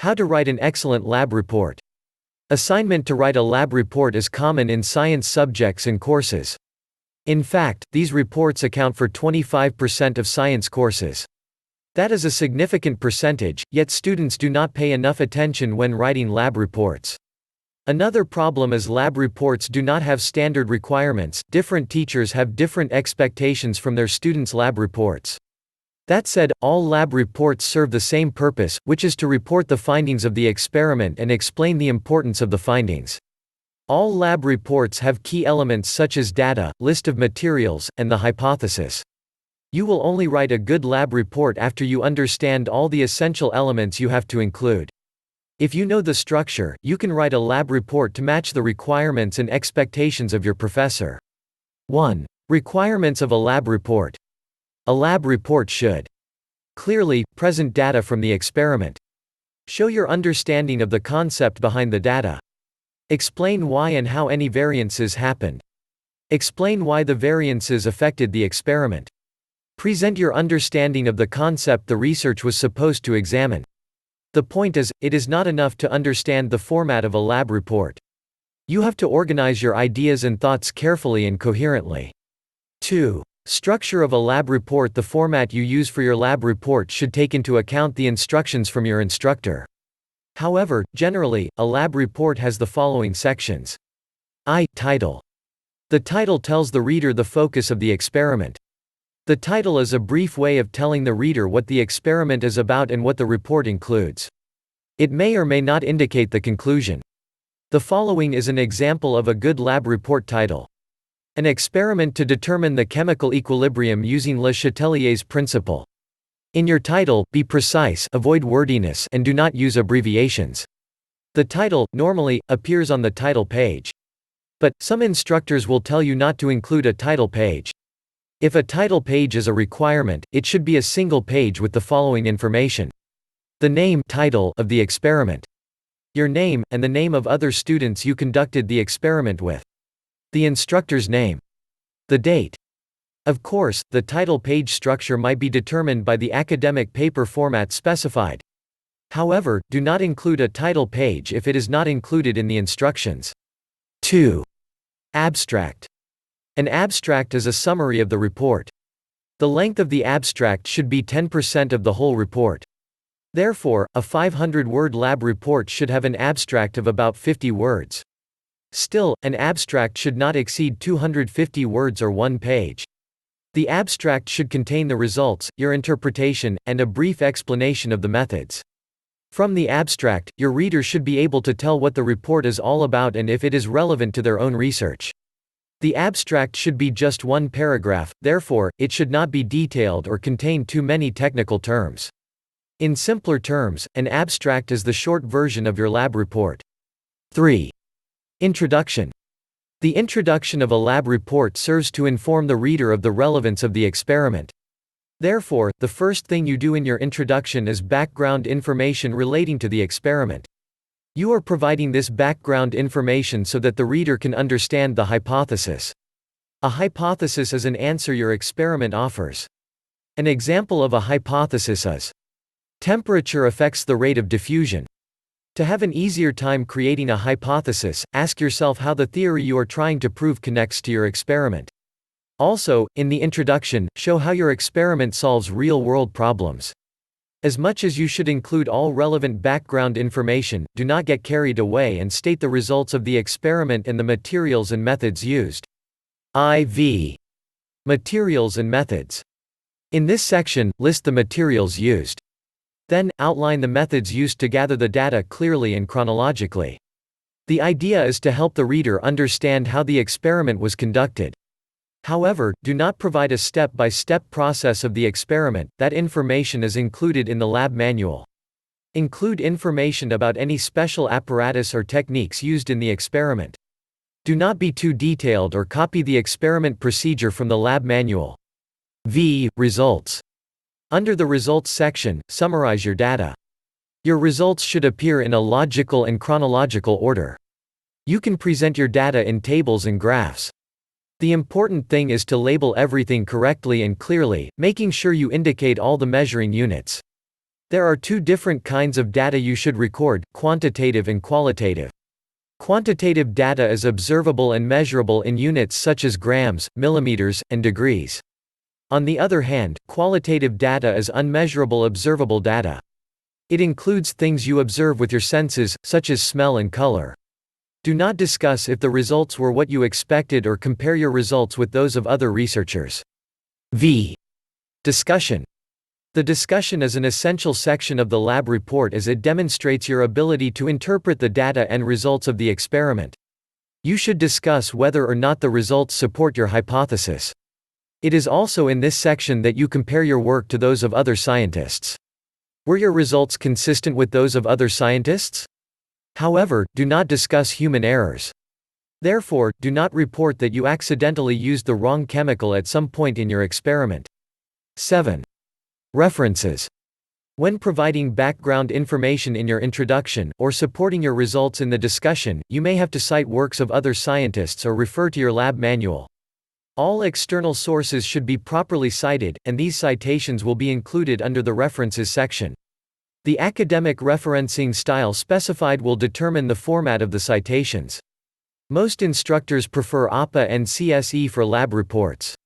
How to write an excellent lab report. Assignment to write a lab report is common in science subjects and courses. In fact, these reports account for 25% of science courses. That is a significant percentage, yet students do not pay enough attention when writing lab reports. Another problem is lab reports do not have standard requirements. Different teachers have different expectations from their students' lab reports. That said, all lab reports serve the same purpose, which is to report the findings of the experiment and explain the importance of the findings. All lab reports have key elements such as data, list of materials, and the hypothesis. You will only write a good lab report after you understand all the essential elements you have to include. If you know the structure, you can write a lab report to match the requirements and expectations of your professor. 1. Requirements of a lab report. A lab report should clearly present data from the experiment. Show your understanding of the concept behind the data. Explain why and how any variances happened. Explain why the variances affected the experiment. Present your understanding of the concept the research was supposed to examine. The point is, it is not enough to understand the format of a lab report. You have to organize your ideas and thoughts carefully and coherently. 2. Structure of a lab report. The format you use for your lab report should take into account the instructions from your instructor. However, generally, a lab report has the following sections. Title. The title tells the reader the focus of the experiment. The title is a brief way of telling the reader what the experiment is about and what the report includes. It may or may not indicate the conclusion. The following is an example of a good lab report title. An experiment to determine the chemical equilibrium using Le Chatelier's principle. In your title, be precise, avoid wordiness, and do not use abbreviations. The title, normally, appears on the title page. But, some instructors will tell you not to include a title page. If a title page is a requirement, it should be a single page with the following information. The name title of the experiment. Your name, and the name of other students you conducted the experiment with. The instructor's name. The date. Of course, the title page structure might be determined by the academic paper format specified. However, do not include a title page if it is not included in the instructions. 2. Abstract. An abstract is a summary of the report. The length of the abstract should be 10% of the whole report. Therefore, a 500-word lab report should have an abstract of about 50 words. Still, an abstract should not exceed 250 words or 1 page. The abstract should contain the results, your interpretation, and a brief explanation of the methods. From the abstract, your reader should be able to tell what the report is all about and if it is relevant to their own research. The abstract should be just 1 paragraph, therefore, it should not be detailed or contain too many technical terms. In simpler terms, an abstract is the short version of your lab report. 3. Introduction. The introduction of a lab report serves to inform the reader of the relevance of the experiment. Therefore, the first thing you do in your introduction is background information relating to the experiment. You are providing this background information so that the reader can understand the hypothesis. A hypothesis is an answer your experiment offers. An example of a hypothesis is: temperature affects the rate of diffusion. To have an easier time creating a hypothesis, ask yourself how the theory you are trying to prove connects to your experiment. Also, in the introduction, show how your experiment solves real-world problems. As much as you should include all relevant background information, do not get carried away and state the results of the experiment and the materials and methods used. IV. Materials and methods. In this section, list the materials used. Then, outline the methods used to gather the data clearly and chronologically. The idea is to help the reader understand how the experiment was conducted. However, do not provide a step-by-step process of the experiment. That information is included in the lab manual. Include information about any special apparatus or techniques used in the experiment. Do not be too detailed or copy the experiment procedure from the lab manual. Results. Under the Results section, summarize your data. Your results should appear in a logical and chronological order. You can present your data in tables and graphs. The important thing is to label everything correctly and clearly, making sure you indicate all the measuring units. There are two different kinds of data you should record: quantitative and qualitative. Quantitative data is observable and measurable in units such as grams, millimeters, and degrees. On the other hand, qualitative data is unmeasurable observable data. It includes things you observe with your senses, such as smell and color. Do not discuss if the results were what you expected or compare your results with those of other researchers. Discussion. The discussion is an essential section of the lab report as it demonstrates your ability to interpret the data and results of the experiment. You should discuss whether or not the results support your hypothesis. It is also in this section that you compare your work to those of other scientists. Were your results consistent with those of other scientists? However, do not discuss human errors. Therefore, do not report that you accidentally used the wrong chemical at some point in your experiment. 7. References. When providing background information in your introduction, or supporting your results in the discussion, you may have to cite works of other scientists or refer to your lab manual. All external sources should be properly cited, and these citations will be included under the References section. The academic referencing style specified will determine the format of the citations. Most instructors prefer APA and CSE for lab reports.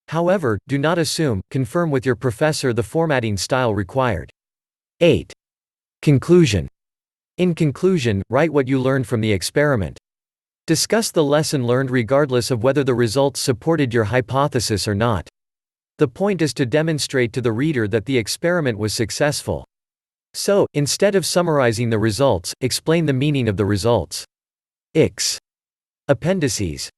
However, do not assume, confirm with your professor the formatting style required. 8. Conclusion. In conclusion, write what you learned from the experiment. Discuss the lesson learned regardless of whether the results supported your hypothesis or not. The point is to demonstrate to the reader that the experiment was successful. So, instead of summarizing the results, explain the meaning of the results. Appendices.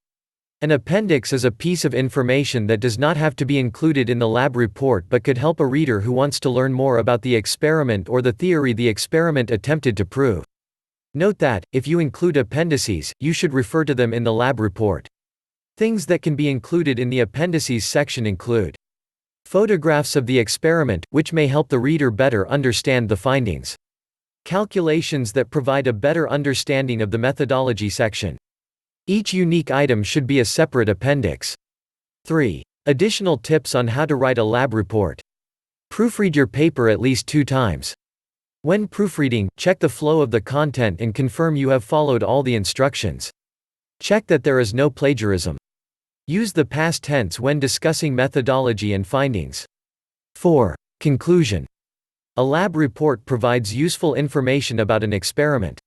An appendix is a piece of information that does not have to be included in the lab report but could help a reader who wants to learn more about the experiment or the theory the experiment attempted to prove. Note that, if you include appendices, you should refer to them in the lab report. Things that can be included in the appendices section include photographs of the experiment, which may help the reader better understand the findings. Calculations that provide a better understanding of the methodology section. Each unique item should be a separate appendix. 3. Additional tips on how to write a lab report. Proofread your paper at least 2 times. When proofreading, check the flow of the content and confirm you have followed all the instructions. Check that there is no plagiarism. Use the past tense when discussing methodology and findings. 4. Conclusion. A lab report provides useful information about an experiment.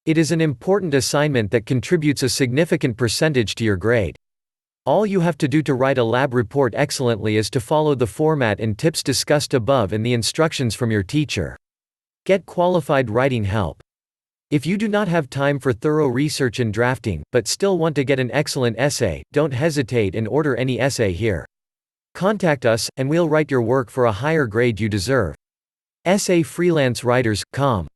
It is an important assignment that contributes a significant percentage to your grade. All you have to do to write a lab report excellently is to follow the format and tips discussed above and the instructions from your teacher. Get qualified writing help. If you do not have time for thorough research and drafting, but still want to get an excellent essay, don't hesitate and order any essay here. Contact us, and we'll write your work for a higher grade you deserve. EssayFreelanceWriters.com